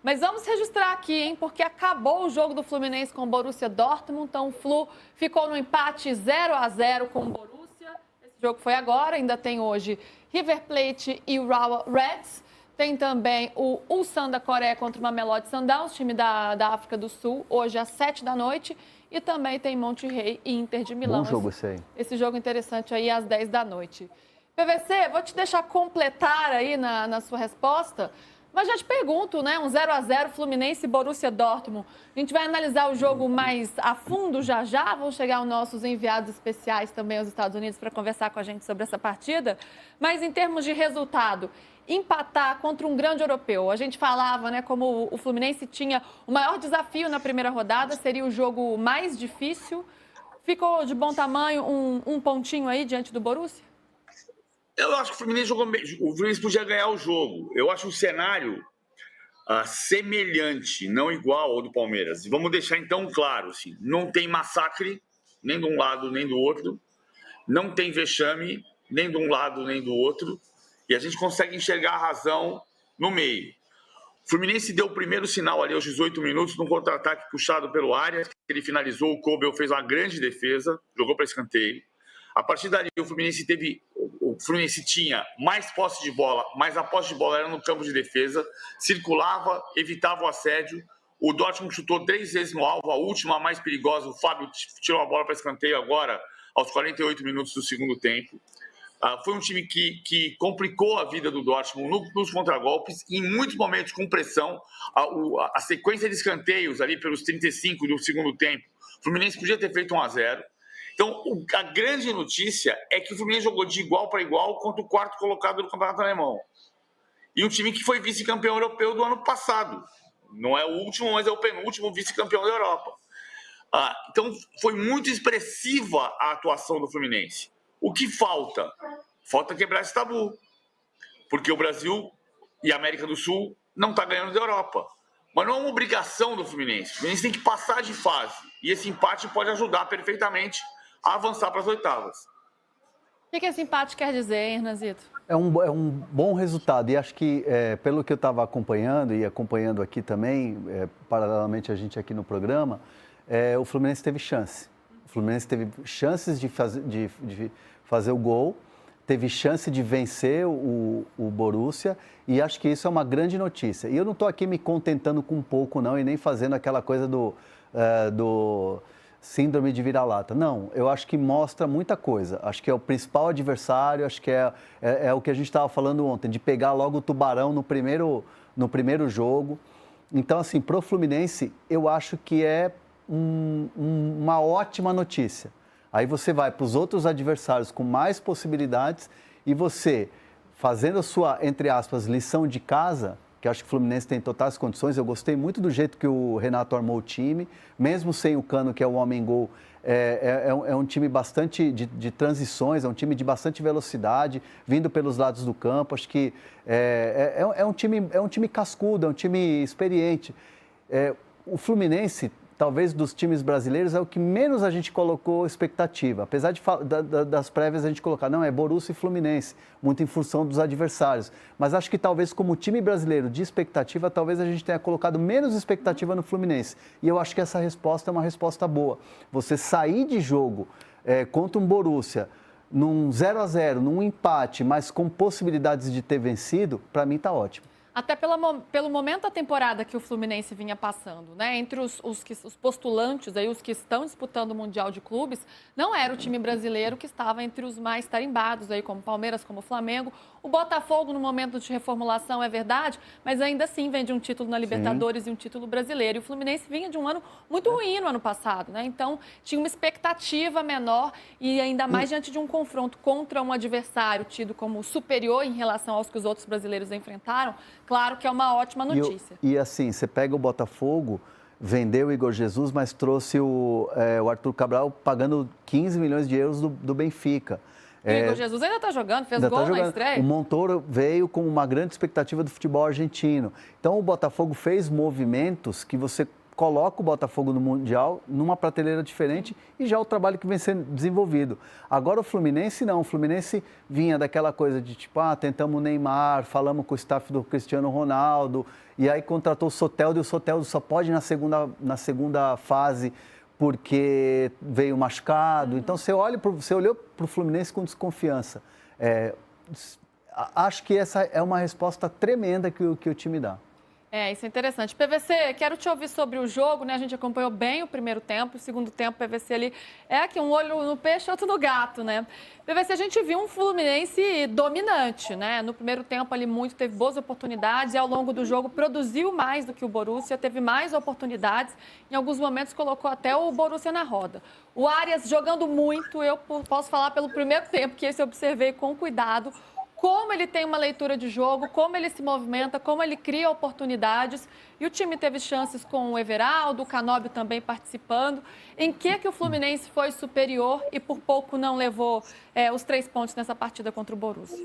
Mas vamos registrar aqui, hein? Porque acabou o jogo do Fluminense com o Borussia Dortmund. Então o Flu ficou no empate 0-0 com o Borussia. Esse jogo foi agora, ainda tem hoje River Plate e Urawa Reds. Tem também o Ulsan da Coreia contra o Mamelodi Sundowns, time da África do Sul, hoje às 7 da noite. E também tem Monterrey e Inter de Milão. Bom jogo esse aí. Esse jogo interessante aí às 10 da noite. PVC, vou te deixar completar aí na sua resposta. Mas já te pergunto, né? Um 0-0 Fluminense e Borussia Dortmund. A gente vai analisar o jogo mais a fundo já. Vão chegar os nossos enviados especiais também aos Estados Unidos para conversar com a gente sobre essa partida. Mas em termos de resultado, empatar contra um grande europeu. A gente falava, né, como o Fluminense tinha o maior desafio na primeira rodada, seria o jogo mais difícil. Ficou de bom tamanho um pontinho aí diante do Borussia? Eu acho que o Fluminense podia ganhar o jogo. Eu acho um cenário semelhante, não igual ao do Palmeiras. E vamos deixar então claro, assim, não tem massacre, nem de um lado nem do outro. Não tem vexame, nem de um lado nem do outro. E a gente consegue enxergar a razão no meio. O Fluminense deu o primeiro sinal ali aos 18 minutos, num contra-ataque puxado pelo Arias. Ele finalizou, o Kobel fez uma grande defesa, jogou para escanteio. A partir dali, o Fluminense tinha mais posse de bola, mas a posse de bola era no campo de defesa, circulava, evitava o assédio. O Dortmund chutou 3 vezes no alvo, a última, a mais perigosa. O Fábio tirou a bola para escanteio agora, aos 48 minutos do segundo tempo. Foi um time que complicou a vida do Dortmund nos contragolpes, e em muitos momentos com pressão. A sequência de escanteios ali pelos 35 do segundo tempo, o Fluminense podia ter feito 1-0. Então, a grande notícia é que o Fluminense jogou de igual para igual contra o quarto colocado do Campeonato Alemão. E um time que foi vice-campeão europeu do ano passado. Não é o último, mas é o penúltimo vice-campeão da Europa. Então, foi muito expressiva a atuação do Fluminense. O que falta? Falta quebrar esse tabu. Porque o Brasil e a América do Sul não estão ganhando da Europa. Mas não é uma obrigação do Fluminense. O Fluminense tem que passar de fase. E esse empate pode ajudar perfeitamente a avançar para as oitavas. O que esse empate quer dizer, hein, Hernanzito? É um bom resultado. E acho que, pelo que eu estava acompanhando e acompanhando aqui também, paralelamente a gente aqui no programa, o Fluminense teve chance. O Fluminense teve chances de fazer o gol, teve chance de vencer o Borussia, e acho que isso é uma grande notícia. E eu não estou aqui me contentando com um pouco, não, e nem fazendo aquela coisa do síndrome de vira-lata. Não, eu acho que mostra muita coisa. Acho que é o principal adversário, acho que é o que a gente estava falando ontem, de pegar logo o Tubarão no primeiro jogo. Então, assim, pro Fluminense, eu acho que é uma ótima notícia. Aí você vai para os outros adversários com mais possibilidades e você, fazendo a sua, entre aspas, lição de casa, que acho que o Fluminense tem totais condições. Eu gostei muito do jeito que o Renato armou o time, mesmo sem o Cano, que é o homem-gol. É um time bastante de transições, é um time de bastante velocidade, vindo pelos lados do campo. Acho que é um time cascudo, é um time experiente. O Fluminense, talvez dos times brasileiros, é o que menos a gente colocou expectativa. Apesar das prévias a gente colocar, não, é Borussia e Fluminense, muito em função dos adversários. Mas acho que talvez como time brasileiro de expectativa, talvez a gente tenha colocado menos expectativa no Fluminense. E eu acho que essa resposta é uma resposta boa. Você sair de jogo contra um Borussia, num 0-0, num empate, mas com possibilidades de ter vencido, para mim está ótimo. Até pelo momento da temporada que o Fluminense vinha passando, né? Entre os postulantes, aí, os que estão disputando o Mundial de Clubes, não era o time brasileiro que estava entre os mais tarimbados, aí, como Palmeiras, como Flamengo. O Botafogo, no momento de reformulação, é verdade, mas ainda assim vem de um título na Libertadores. Sim. E um título brasileiro. E o Fluminense vinha de um ano muito ruim no ano passado, né? Então, tinha uma expectativa menor e ainda mais diante de um confronto contra um adversário tido como superior em relação aos que os outros brasileiros enfrentaram. Claro que é uma ótima notícia. E assim, você pega o Botafogo, vendeu o Igor Jesus, mas trouxe o Arthur Cabral pagando 15 milhões de euros do Benfica. O Igor Jesus ainda está jogando, fez gol na estreia. O Montoro veio com uma grande expectativa do futebol argentino. Então, o Botafogo fez movimentos que você coloca o Botafogo no Mundial numa prateleira diferente e já o trabalho que vem sendo desenvolvido. Agora o Fluminense não, o Fluminense vinha daquela coisa de tipo, tentamos o Neymar, falamos com o staff do Cristiano Ronaldo, e aí contratou o Soteldo, e o Soteldo só pode ir na segunda fase porque veio machucado. Então você olhou para o Fluminense com desconfiança. Acho que essa é uma resposta tremenda que o time dá. Isso é interessante. PVC, quero te ouvir sobre o jogo, né? A gente acompanhou bem o primeiro tempo, o segundo tempo, PVC ali é aqui um olho no peixe, outro no gato, né? PVC, a gente viu um Fluminense dominante, né? No primeiro tempo ali teve boas oportunidades e ao longo do jogo produziu mais do que o Borussia, teve mais oportunidades, em alguns momentos colocou até o Borussia na roda. O Arias jogando muito, eu posso falar pelo primeiro tempo, que esse eu observei com cuidado, como ele tem uma leitura de jogo, como ele se movimenta, como ele cria oportunidades. E o time teve chances com o Everaldo, o Canóbio também participando. Em que o Fluminense foi superior e por pouco não levou os 3 pontos nessa partida contra o Borussia?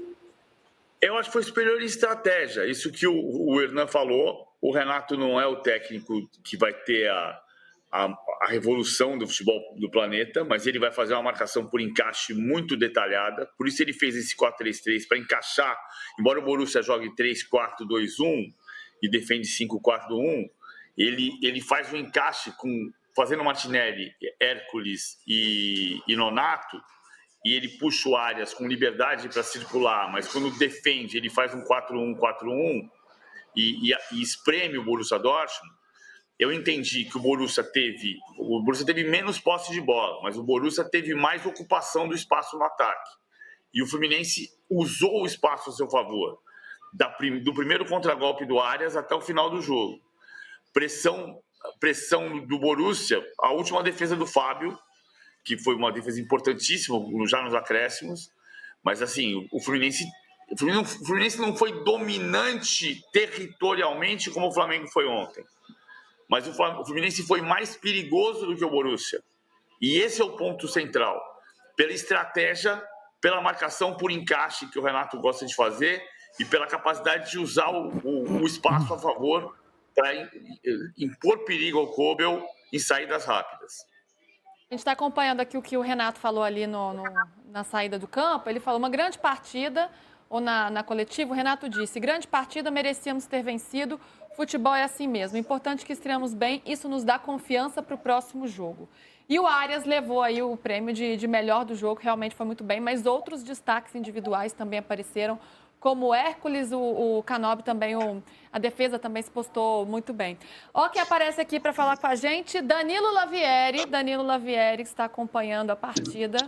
Eu acho que foi superior em estratégia. Isso que o Hernan falou. O Renato não é o técnico que vai ter a revolução do futebol do planeta, mas ele vai fazer uma marcação por encaixe muito detalhada. Por isso ele fez esse 4-3-3 para encaixar. Embora o Borussia jogue 3-4-2-1 e defende 5-4-1, ele faz um encaixe fazendo Martinelli, Hércules e Nonato, e ele puxa o Arias com liberdade para circular, mas quando defende ele faz um 4-1-4-1 e espreme o Borussia Dortmund. Eu entendi que o Borussia teve menos posse de bola, mas o Borussia teve mais ocupação do espaço no ataque. E o Fluminense usou o espaço a seu favor, do primeiro contragolpe do Arias até o final do jogo. Pressão do Borussia, a última defesa do Fábio, que foi uma defesa importantíssima já nos acréscimos, mas assim, o Fluminense não foi dominante territorialmente como o Flamengo foi ontem. Mas o Fluminense foi mais perigoso do que o Borussia. E esse é o ponto central. Pela estratégia, pela marcação por encaixe que o Renato gosta de fazer e pela capacidade de usar o espaço a favor para impor perigo ao Kobel em saídas rápidas. A gente está acompanhando aqui o que o Renato falou ali na saída do campo. Ele falou uma grande partida, ou na coletiva, o Renato disse, grande partida, merecíamos ter vencido. Futebol é assim mesmo. Importante que estreamos bem, isso nos dá confiança para o próximo jogo. E o Arias levou aí o prêmio de melhor do jogo, realmente foi muito bem, mas outros destaques individuais também apareceram, como o Hércules, o Canóbio também, a defesa também se postou muito bem. Ó, quem aparece aqui para falar com a gente, Danilo Lavieri, que está acompanhando a partida.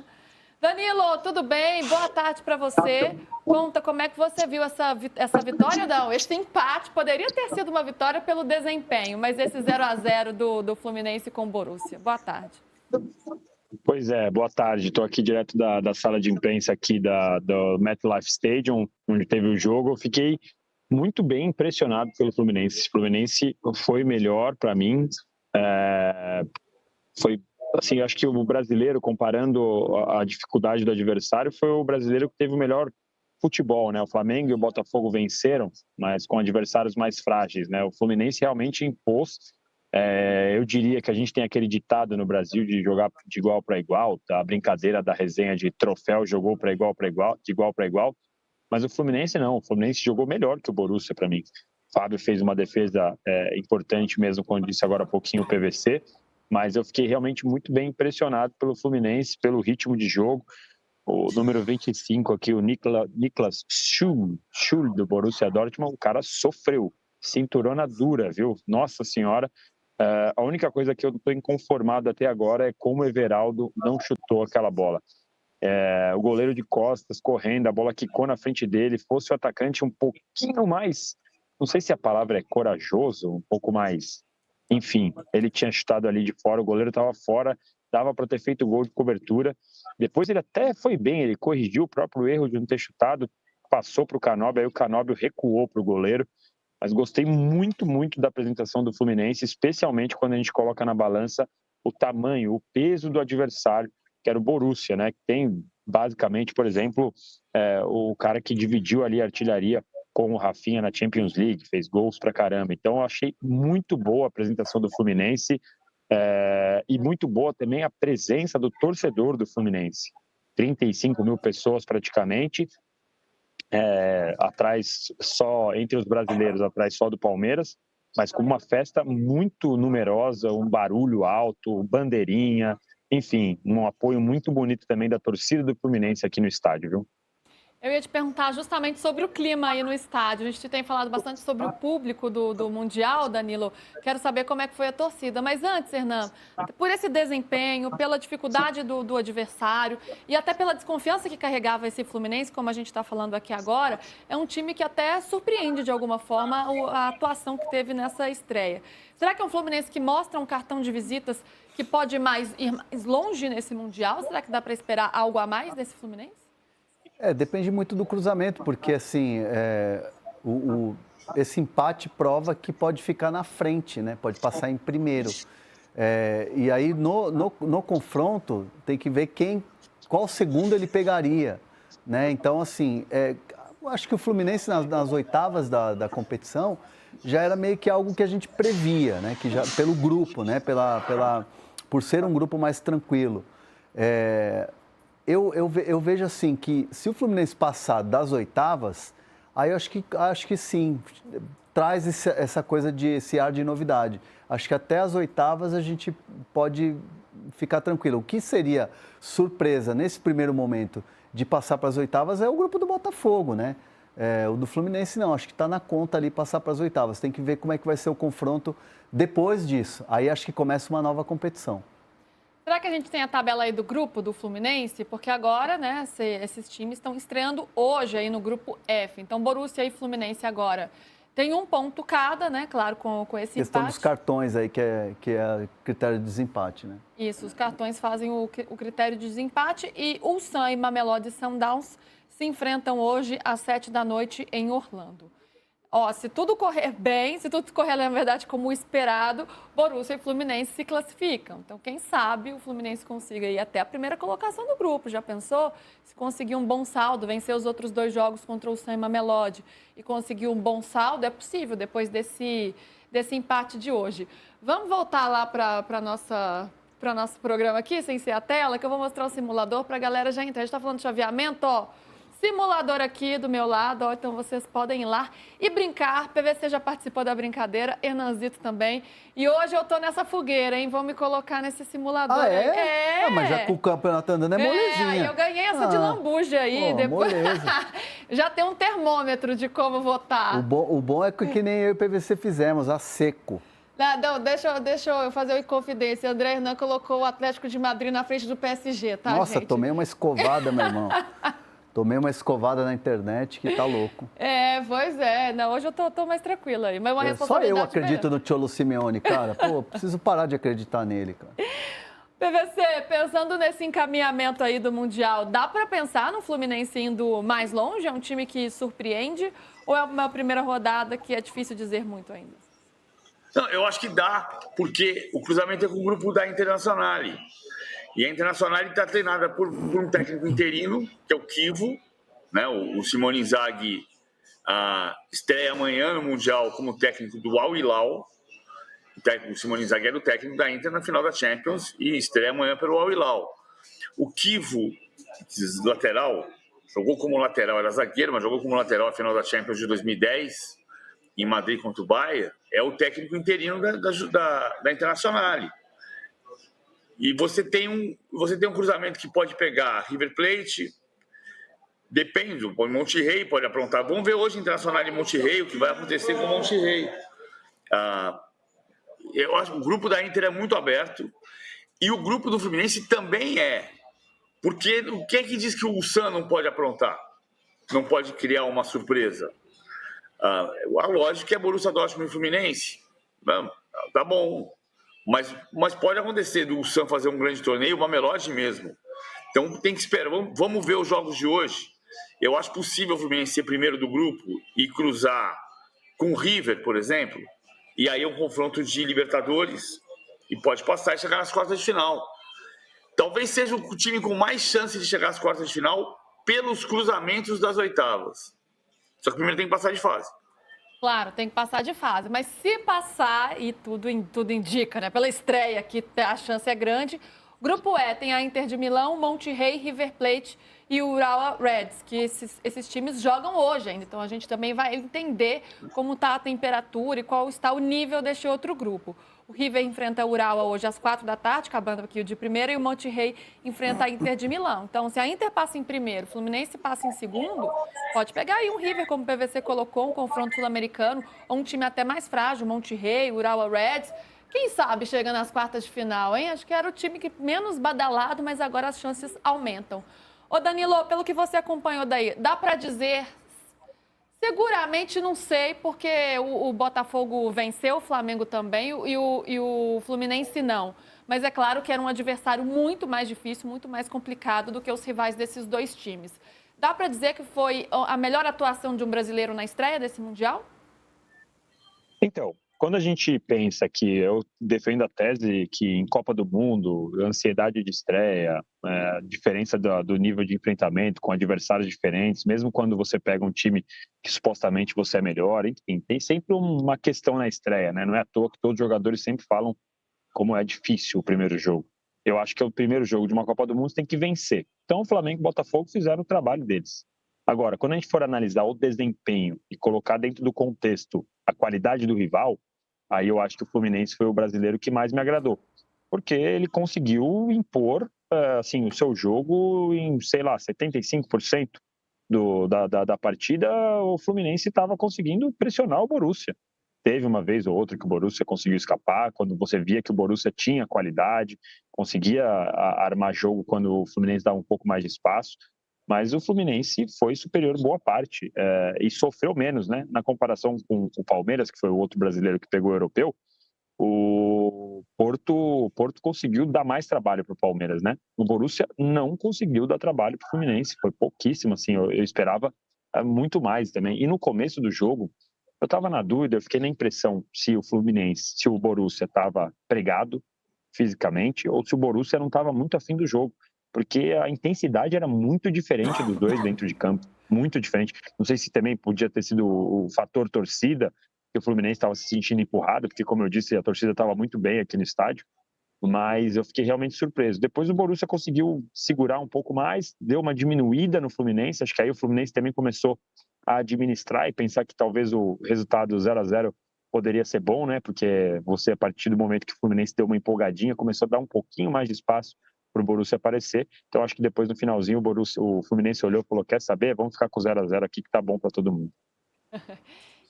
Danilo, tudo bem? Boa tarde para você. Conta como é que você viu essa vitória, não? Esse empate poderia ter sido uma vitória pelo desempenho, mas esse 0-0 do Fluminense com o Borussia. Boa tarde. Pois é, boa tarde. Estou aqui direto da sala de imprensa aqui do MetLife Stadium, onde teve o jogo. Eu fiquei muito bem impressionado pelo Fluminense. O Fluminense foi melhor para mim. Foi assim, acho que o brasileiro, comparando a dificuldade do adversário, foi o brasileiro que teve o melhor futebol, né? O Flamengo e o Botafogo venceram, mas com adversários mais frágeis, né? O Fluminense realmente impôs. Eu diria que a gente tem aquele ditado no Brasil de jogar de igual para igual, a brincadeira da resenha de troféu, jogou de igual para igual, mas o Fluminense não, o Fluminense jogou melhor que o Borussia para mim. O Fábio fez uma defesa importante mesmo, como disse agora há pouquinho o PVC, mas eu fiquei realmente muito bem impressionado pelo Fluminense, pelo ritmo de jogo. O número 25 aqui, o Niklas Schul do Borussia Dortmund, o cara sofreu, cinturona dura, viu? Nossa Senhora. A única coisa que eu estou inconformado até agora é como o Everaldo não chutou aquela bola. O goleiro de costas correndo, a bola quicou na frente dele, fosse o atacante um pouquinho mais, não sei se a palavra é corajoso, um pouco mais, enfim, ele tinha chutado ali de fora, o goleiro estava fora, dava para ter feito gol de cobertura. Depois ele até foi bem, ele corrigiu o próprio erro de não ter chutado, passou para o Canóbio, aí o Canóbio recuou para o goleiro. Mas gostei muito, muito da apresentação do Fluminense, especialmente quando a gente coloca na balança o tamanho, o peso do adversário, que era o Borussia, né? Que tem, basicamente, por exemplo, o cara que dividiu ali a artilharia com o Rafinha na Champions League, fez gols pra caramba. Então, eu achei muito boa a apresentação do Fluminense e muito boa também a presença do torcedor do Fluminense. 35 mil pessoas praticamente, atrás só, entre os brasileiros, atrás só do Palmeiras, mas com uma festa muito numerosa, um barulho alto, bandeirinha, enfim, um apoio muito bonito também da torcida do Fluminense aqui no estádio, viu? Eu ia te perguntar justamente sobre o clima aí no estádio. A gente tem falado bastante sobre o público do Mundial, Danilo. Quero saber como é que foi a torcida. Mas antes, Hernan, por esse desempenho, pela dificuldade do adversário e até pela desconfiança que carregava esse Fluminense, como a gente está falando aqui agora, é um time que até surpreende de alguma forma a atuação que teve nessa estreia. Será que é um Fluminense que mostra um cartão de visitas que pode ir mais longe nesse Mundial? Será que dá para esperar algo a mais desse Fluminense? Depende muito do cruzamento, porque assim, esse empate prova que pode ficar na frente, né? Pode passar em primeiro. E aí no confronto tem que ver qual segundo ele pegaria, né? Então assim, acho que o Fluminense nas oitavas da competição já era meio que algo que a gente previa, né? Que já pelo grupo, né? Por ser um grupo mais tranquilo. Eu vejo assim que se o Fluminense passar das oitavas, aí eu acho que sim, traz essa coisa esse ar de novidade. Acho que até as oitavas a gente pode ficar tranquilo. O que seria surpresa nesse primeiro momento de passar para as oitavas é o grupo do Botafogo, né? O do Fluminense não, acho que está na conta ali passar para as oitavas. Tem que ver como é que vai ser o confronto depois disso. Aí acho que começa uma nova competição. Será que a gente tem a tabela aí do grupo do Fluminense? Porque agora, né, esses times estão estreando hoje aí no grupo F. Então, Borussia e Fluminense agora tem um ponto cada, né? Claro, com esse questão empate. Dos cartões aí, que é critério de desempate, né? Isso, os cartões fazem o critério de desempate. E Ulsan e Mamelodi Sundowns se enfrentam hoje às 19h em Orlando. Se tudo correr bem, se tudo correr, na verdade, como esperado, Borussia e Fluminense se classificam. Então, quem sabe o Fluminense consiga ir até a primeira colocação do grupo. Já pensou? Se conseguir um bom saldo, vencer os outros 2 jogos contra o Ulsan e Mamelodi e conseguir um bom saldo, é possível depois desse empate de hoje. Vamos voltar lá para nosso programa aqui, sem ser a tela, que eu vou mostrar o simulador para a galera já entrar. A gente está falando de chaveamento, simulador aqui do meu lado, então vocês podem ir lá e brincar. PVC já participou da brincadeira, Hernanzito também. E hoje eu tô nessa fogueira, hein? Vão me colocar nesse simulador. Mas já que o campeonato andando é molezinha. Eu ganhei essa de lambuja aí. Depois... já tem um termômetro de como votar. O bom é que nem eu e o PVC fizemos, a seco. Não, deixa eu fazer uma confidência. André Hernan colocou o Atlético de Madrid na frente do PSG, tá, Nossa, gente? tomei uma escovada, meu irmão. Tomei uma escovada na internet que tá louco. Pois é. Não, hoje eu tô mais tranquila aí. Mas uma Só responsabilidade eu acredito no Cholo Simeone, cara. Pô, preciso parar de acreditar nele, cara. PVC, pensando nesse encaminhamento aí do Mundial, dá para pensar no Fluminense indo mais longe? É um time que surpreende? Ou é uma primeira rodada que é difícil dizer muito ainda? Não, eu acho que dá, porque o cruzamento é com o grupo da Internacional. E a Internacional está treinada por um técnico interino, que é o Kivo, né? O Simone Inzaghi estreia amanhã no Mundial como técnico do Al Hilal. O Simone Inzaghi era o técnico da Inter na final da Champions e estreia amanhã pelo Al Hilal. O Kivo, lateral, jogou como lateral, era zagueiro, mas jogou como lateral na final da Champions de 2010, em Madrid contra o Bayern, é o técnico interino da Internacional. E você tem um cruzamento que pode pegar River Plate, depende, o Monterrey pode aprontar. Vamos ver hoje Internacional e Monterrey, o que vai acontecer com o Monterrey. Eu acho que o grupo da Inter é muito aberto e o grupo do Fluminense também é. Porque o que é que diz que o Ulsan não pode aprontar? Não pode criar uma surpresa? A lógica é Borussia Dortmund e Fluminense. Tá bom. Mas pode acontecer do Ulsan fazer um grande torneio, uma Mamelodi mesmo. Então tem que esperar. Vamos ver os jogos de hoje. Eu acho possível o Fluminense ser primeiro do grupo e cruzar com o River, por exemplo. E aí é um confronto de Libertadores e pode passar e chegar nas quartas de final. Talvez seja o time com mais chance de chegar às quartas de final pelos cruzamentos das oitavas. Só que primeiro tem que passar de fase. Claro, tem que passar de fase. Mas se passar, e tudo indica, né? Pela estreia que a chance é grande. Grupo E tem a Inter de Milão, Monterrey, River Plate e o Urawa Reds, que esses times jogam hoje ainda. Então a gente também vai entender como está a temperatura e qual está o nível deste outro grupo. O River enfrenta o Urawa hoje às 4 da tarde, acabando aqui o de primeiro, e o Monterrey enfrenta a Inter de Milão. Então, se a Inter passa em primeiro, o Fluminense passa em segundo, pode pegar aí um River, como o PVC colocou, um confronto sul-americano, ou um time até mais frágil, Monterrey, Urawa Reds. Quem sabe chega nas quartas de final, hein? Acho que era o time que menos badalado, mas agora as chances aumentam. Ô Danilo, pelo que você acompanhou daí, dá para dizer... Seguramente não sei, porque o Botafogo venceu, o Flamengo também e o Fluminense não. Mas é claro que era um adversário muito mais difícil, muito mais complicado do que os rivais desses dois times. Dá para dizer que foi a melhor atuação de um brasileiro na estreia desse Mundial? Então, quando a gente pensa que eu defendo a tese que em Copa do Mundo, ansiedade de estreia, diferença do nível de enfrentamento com adversários diferentes, mesmo quando você pega um time que supostamente você é melhor, enfim, tem sempre uma questão na estreia, né? Não é à toa que todos os jogadores sempre falam como é difícil o primeiro jogo. Eu acho que é o primeiro jogo de uma Copa do Mundo, você tem que vencer. Então o Flamengo e o Botafogo fizeram o trabalho deles. Agora, quando a gente for analisar o desempenho e colocar dentro do contexto a qualidade do rival, aí eu acho que o Fluminense foi o brasileiro que mais me agradou, porque ele conseguiu impor assim, o seu jogo em, sei lá, 75% da partida. O Fluminense estava conseguindo pressionar o Borussia. Teve uma vez ou outra que o Borussia conseguiu escapar, quando você via que o Borussia tinha qualidade, conseguia armar jogo quando o Fluminense dava um pouco mais de espaço. Mas o Fluminense foi superior boa parte e sofreu menos, né? Na comparação com o Palmeiras, que foi o outro brasileiro que pegou o europeu, o Porto conseguiu dar mais trabalho para o Palmeiras, né? O Borussia não conseguiu dar trabalho para o Fluminense, foi pouquíssimo, assim, eu esperava muito mais também. E no começo do jogo, eu estava na dúvida, eu fiquei na impressão se o Borussia estava pregado fisicamente ou se o Borussia não estava muito afim do jogo, porque a intensidade era muito diferente dos dois dentro de campo, muito diferente. Não sei se também podia ter sido o fator torcida, que o Fluminense estava se sentindo empurrado, porque, como eu disse, a torcida estava muito bem aqui no estádio, mas eu fiquei realmente surpreso. Depois o Borussia conseguiu segurar um pouco mais, deu uma diminuída no Fluminense, acho que aí o Fluminense também começou a administrar e pensar que talvez o resultado 0-0 poderia ser bom, né? Porque você, a partir do momento que o Fluminense deu uma empolgadinha, começou a dar um pouquinho mais de espaço para o Borussia aparecer. Então, acho que depois, no finalzinho, o Fluminense olhou e falou, quer saber? Vamos ficar com 0-0 aqui, que tá bom para todo mundo.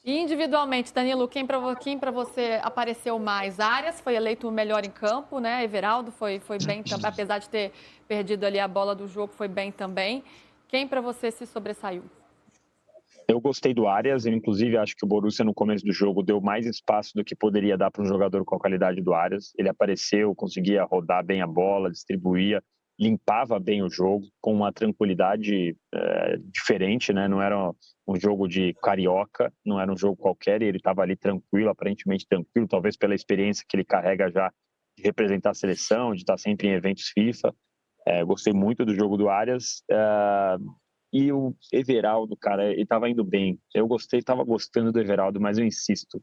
E individualmente, Danilo, quem para você apareceu mais? Arias foi eleito o melhor em campo, né? Everaldo foi bem também, apesar de ter perdido ali a bola do jogo, foi bem também. Quem para você se sobressaiu? Eu gostei do Arias, eu, inclusive acho que o Borussia no começo do jogo deu mais espaço do que poderia dar para um jogador com a qualidade do Arias. Ele apareceu, conseguia rodar bem a bola, distribuía, limpava bem o jogo com uma tranquilidade diferente, né? Não era um jogo de carioca, não era um jogo qualquer, e ele estava ali tranquilo, aparentemente tranquilo, talvez pela experiência que ele carrega já de representar a seleção, de estar sempre em eventos FIFA. Gostei muito do jogo do Arias. E o Everaldo, cara, ele tava indo bem. Eu tava gostando do Everaldo, mas eu insisto.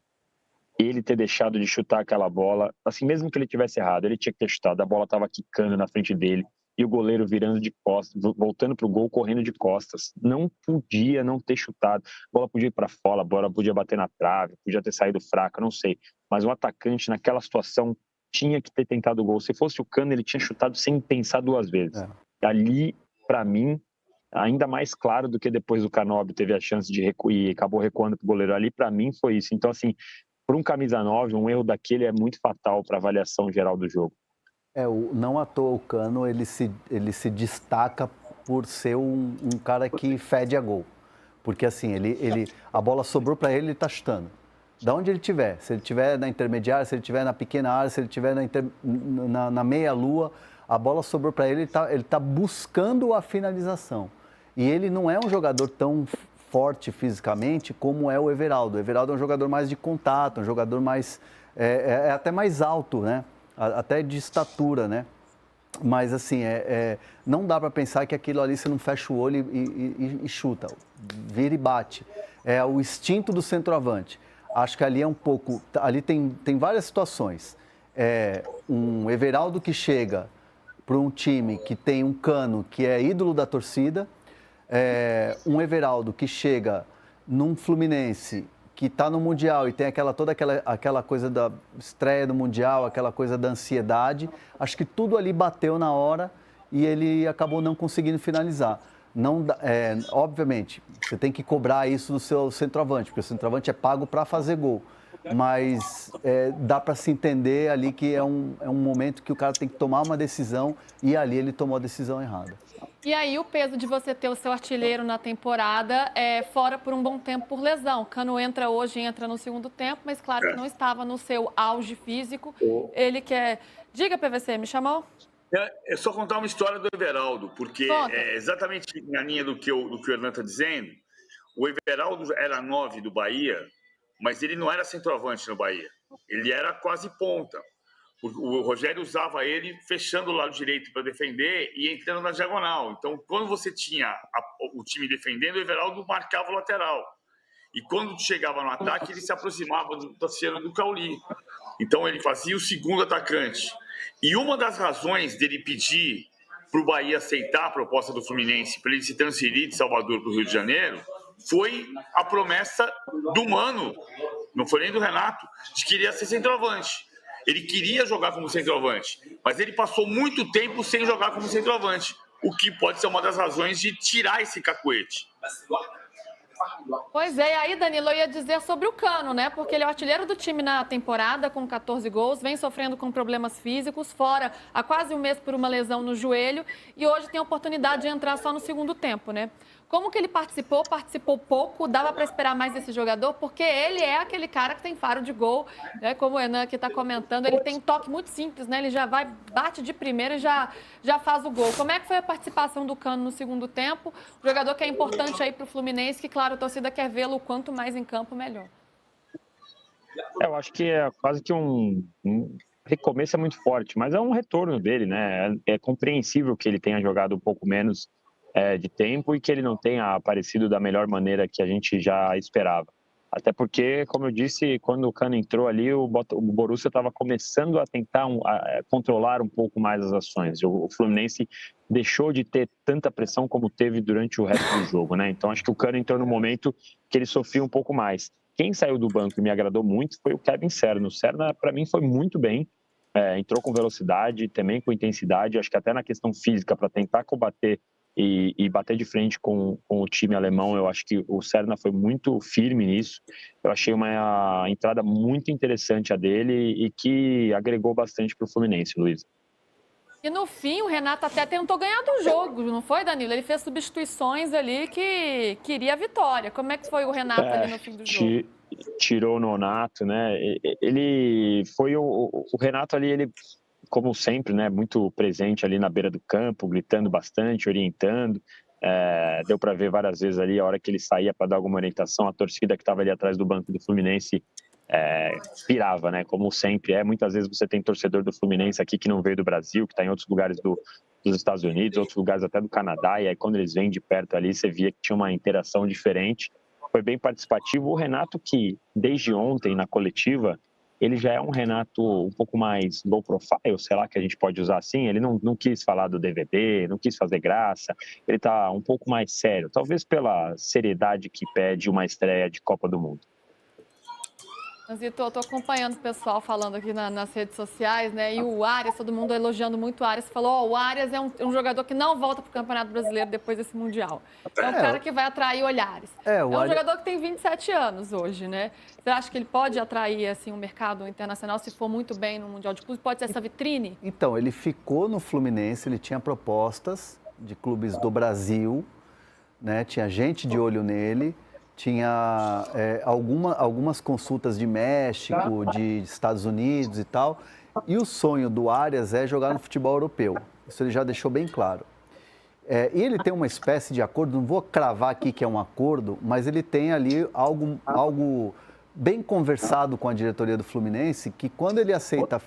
Ele ter deixado de chutar aquela bola, assim, mesmo que ele tivesse errado, ele tinha que ter chutado. A bola tava quicando na frente dele e o goleiro virando de costas, voltando pro gol, correndo de costas. Não podia não ter chutado. A bola podia ir para fora, a bola podia bater na trave, podia ter saído fraca, não sei. Mas um atacante naquela situação tinha que ter tentado o gol. Se fosse o Cano, ele tinha chutado sem pensar duas vezes. Ali, para mim, ainda mais claro do que depois o Canóbio teve a chance de recuar e acabou recuando para o goleiro ali, para mim foi isso. Então, assim, para um camisa 9, um erro daquele é muito fatal para a avaliação geral do jogo. Não à toa o Cano, ele se destaca por ser um cara que fede a gol. Porque assim, a bola sobrou para ele está chutando. Da onde ele estiver, se ele estiver na intermediária, se ele estiver na pequena área, se ele estiver na meia-lua, a bola sobrou para ele tá buscando a finalização. E ele não é um jogador tão forte fisicamente como é o Everaldo. O Everaldo é um jogador mais de contato, um jogador mais... até mais alto, né? Até de estatura, né? Mas, assim, não dá para pensar que aquilo ali você não fecha o olho e chuta, vira e bate. é o instinto do centroavante. Acho que ali é um pouco... Ali tem várias situações. Um Everaldo que chega para um time que tem um Cano que é ídolo da torcida, um Everaldo que chega num Fluminense que está no Mundial e tem aquela coisa da estreia do Mundial, aquela coisa da ansiedade. Acho que tudo ali bateu na hora e ele acabou não conseguindo finalizar. Não, obviamente, você tem que cobrar isso do seu centroavante, porque o centroavante é pago para fazer gol. Mas dá para se entender ali que é um momento que o cara tem que tomar uma decisão e ali ele tomou a decisão errada. E aí o peso de você ter o seu artilheiro na temporada fora por um bom tempo por lesão. Cano entra hoje, entra no segundo tempo, mas claro que não estava no seu auge físico. Ele quer... Diga, PVC, me chamou? É só contar uma história do Everaldo, porque é exatamente na linha do que o Hernan está dizendo. O Everaldo era 9 do Bahia, mas ele não era centroavante no Bahia. Ele era quase ponta. O Rogério usava ele fechando o lado direito para defender e entrando na diagonal. Então, quando você tinha o time defendendo, o Everaldo marcava o lateral. E quando chegava no ataque, ele se aproximava do Tassiano do Cauli. Então, ele fazia o segundo atacante. E uma das razões dele pedir para o Bahia aceitar a proposta do Fluminense para ele se transferir de Salvador para o Rio de Janeiro foi a promessa do Mano, não foi nem do Renato, de que ele ia ser centroavante. Ele queria jogar como centroavante, mas ele passou muito tempo sem jogar como centroavante, o que pode ser uma das razões de tirar esse cacuete. Pois é, e aí, Danilo, eu ia dizer sobre o Cano, né? Porque ele é o artilheiro do time na temporada, com 14 gols, vem sofrendo com problemas físicos, fora há quase um mês por uma lesão no joelho, e hoje tem a oportunidade de entrar só no segundo tempo, né? Como que ele participou pouco, dava para esperar mais desse jogador, porque ele é aquele cara que tem faro de gol, né? Como o Hernan aqui está comentando, ele tem um toque muito simples, né? Ele já bate de primeira e já faz o gol. Como é que foi a participação do Cano no segundo tempo? Um jogador que é importante aí para o Fluminense, que, claro, a torcida quer vê-lo o quanto mais em campo, melhor. Eu acho que é quase que um recomeço é muito forte, mas é um retorno dele, né? É compreensível que ele tenha jogado um pouco menos de tempo e que ele não tenha aparecido da melhor maneira que a gente já esperava. Até porque, como eu disse, quando o Cano entrou ali, o Borussia estava começando a tentar controlar um pouco mais as ações. O Fluminense deixou de ter tanta pressão como teve durante o resto do jogo, né? Então, acho que o Cano entrou no momento que ele sofria um pouco mais. Quem saiu do banco e me agradou muito foi o Kevin Serna. O Serna, para mim, foi muito bem. Entrou com velocidade, também com intensidade. Acho que até na questão física, para tentar combater e bater de frente com o time alemão, eu acho que o Serna foi muito firme nisso. Eu achei uma entrada muito interessante a dele e que agregou bastante para o Fluminense, Luiz. E no fim, o Renato até tentou ganhar do jogo, não foi, Danilo? Ele fez substituições ali que queria a vitória. Como é que foi o Renato ali no fim do jogo? Tirou o Nonato, né? Ele foi o Renato ali, ele, como sempre, né, muito presente ali na beira do campo, gritando bastante, orientando. Deu para ver várias vezes ali, a hora que ele saía para dar alguma orientação, a torcida que estava ali atrás do banco do Fluminense pirava, né? Como sempre muitas vezes você tem torcedor do Fluminense aqui que não veio do Brasil, que está em outros lugares dos Estados Unidos, outros lugares até do Canadá, e aí quando eles vêm de perto ali, você via que tinha uma interação diferente. Foi bem participativo. O Renato, que desde ontem na coletiva, ele já é um Renato um pouco mais low profile, sei lá, que a gente pode usar assim. Ele não quis falar do DVD, não quis fazer graça. Ele está um pouco mais sério, talvez pela seriedade que pede uma estreia de Copa do Mundo. Zito, eu estou acompanhando o pessoal falando aqui nas redes sociais, né? E o Arias, todo mundo elogiando muito o Arias. Falou, o Arias é um jogador que não volta para o Campeonato Brasileiro depois desse Mundial. É um cara que vai atrair olhares. É um jogador que tem 27 anos hoje, né? Você acha que ele pode atrair assim, um mercado internacional se for muito bem no Mundial de Clubes? Pode ser essa vitrine? Então, ele ficou no Fluminense, ele tinha propostas de clubes do Brasil, né? Tinha gente de olho nele. Tinha algumas consultas de México, de Estados Unidos e tal. E o sonho do Arias é jogar no futebol europeu. Isso ele já deixou bem claro. E ele tem uma espécie de acordo, não vou cravar aqui que é um acordo, mas ele tem ali algo bem conversado com a diretoria do Fluminense, que quando ele aceita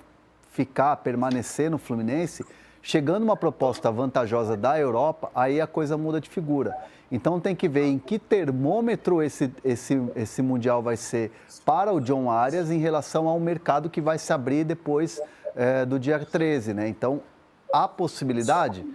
permanecer no Fluminense, Chegando uma proposta vantajosa da Europa, aí a coisa muda de figura. Então tem que ver em que termômetro esse Mundial vai ser para o John Arias em relação ao mercado que vai se abrir depois do dia 13, né? Então, a possibilidade,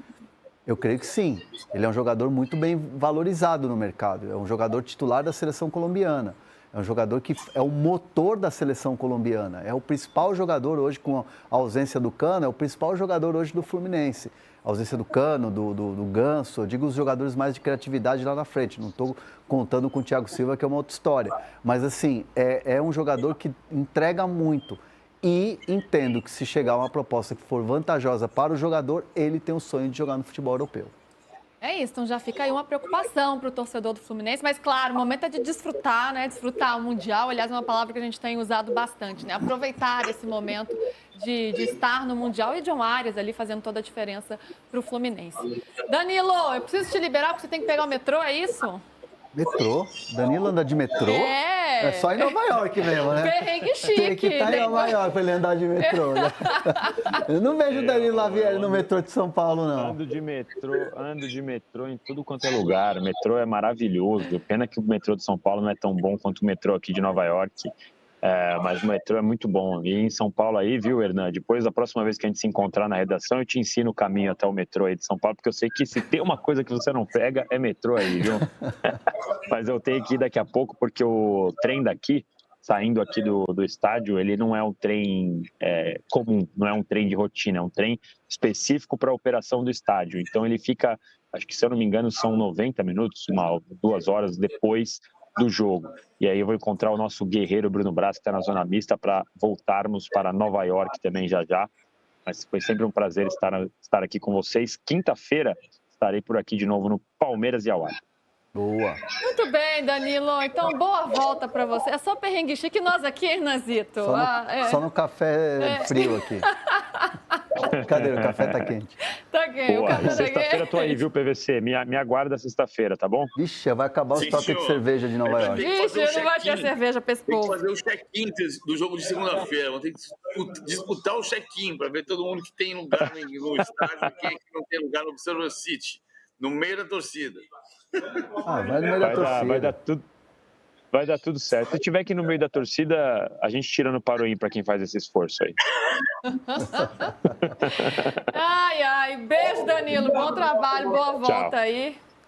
eu creio que sim. Ele é um jogador muito bem valorizado no mercado. É um jogador titular da seleção colombiana. É um jogador que é o motor da seleção colombiana. É o principal jogador hoje, com a ausência do Cano, é o principal jogador hoje do Fluminense. A ausência do Cano, do Ganso, eu digo os jogadores mais de criatividade lá na frente. Não estou contando com o Thiago Silva, que é uma outra história. Mas, assim, é um jogador que entrega muito. E entendo que se chegar uma proposta que for vantajosa para o jogador, ele tem o sonho de jogar no futebol europeu. É isso, então já fica aí uma preocupação para o torcedor do Fluminense, mas claro, o momento é de desfrutar, né? Desfrutar o Mundial, aliás, é uma palavra que a gente tem usado bastante, né? Aproveitar esse momento de estar no Mundial e John Arias ali fazendo toda a diferença para o Fluminense. Danilo, eu preciso te liberar porque você tem que pegar o metrô, é isso? Metrô? Danilo anda de metrô? É só em Nova York mesmo, né? Perrengue chique. Tem que estar em Nova York para ele andar de metrô, né? Eu não vejo o Danilo Lavieri no metrô de São Paulo, não. Ando de metrô em tudo quanto é lugar. O metrô é maravilhoso. Pena que o metrô de São Paulo não é tão bom quanto o metrô aqui de Nova York. Mas o metrô é muito bom. E em São Paulo aí, viu, Hernan? Depois, da próxima vez que a gente se encontrar na redação, eu te ensino o caminho até o metrô aí de São Paulo, porque eu sei que se tem uma coisa que você não pega, é metrô aí, viu? Mas eu tenho que ir daqui a pouco, porque o trem daqui, saindo aqui do estádio, ele não é um trem comum, não é um trem de rotina, é um trem específico para a operação do estádio. Então ele fica, acho que se eu não me engano, são 90 minutos, 2 horas depois do jogo. E aí eu vou encontrar o nosso guerreiro Bruno Braz, que está na zona mista, para voltarmos para Nova York também já. Mas foi sempre um prazer estar aqui com vocês. Quinta-feira estarei por aqui de novo no Palmeiras e Awali. Boa. Muito bem, Danilo. Então, boa volta para você. É só perrengue chique, nós aqui, Hernanzito. Só no café frio aqui. Cadê? O café tá quente. Tá quente. Boa. Sexta-feira eu tô aí, viu, PVC? Me aguarda sexta-feira, tá bom? Vixe, vai acabar o estoque de cerveja de Nova York. Vixe, não vai ter cerveja pra esse Tem que povo. fazer o check-in do jogo de segunda-feira. Vamos ter que disputar o check-in para ver todo mundo que tem lugar no estádio e quem é que não tem lugar no Observer City, no meio da torcida. Vai no meio da torcida. Vai dar tudo certo. Se tiver aqui no meio da torcida, a gente tira no paroim para quem faz esse esforço aí. Ai, beijo, Danilo. Bom trabalho, boa volta Tchau. aí.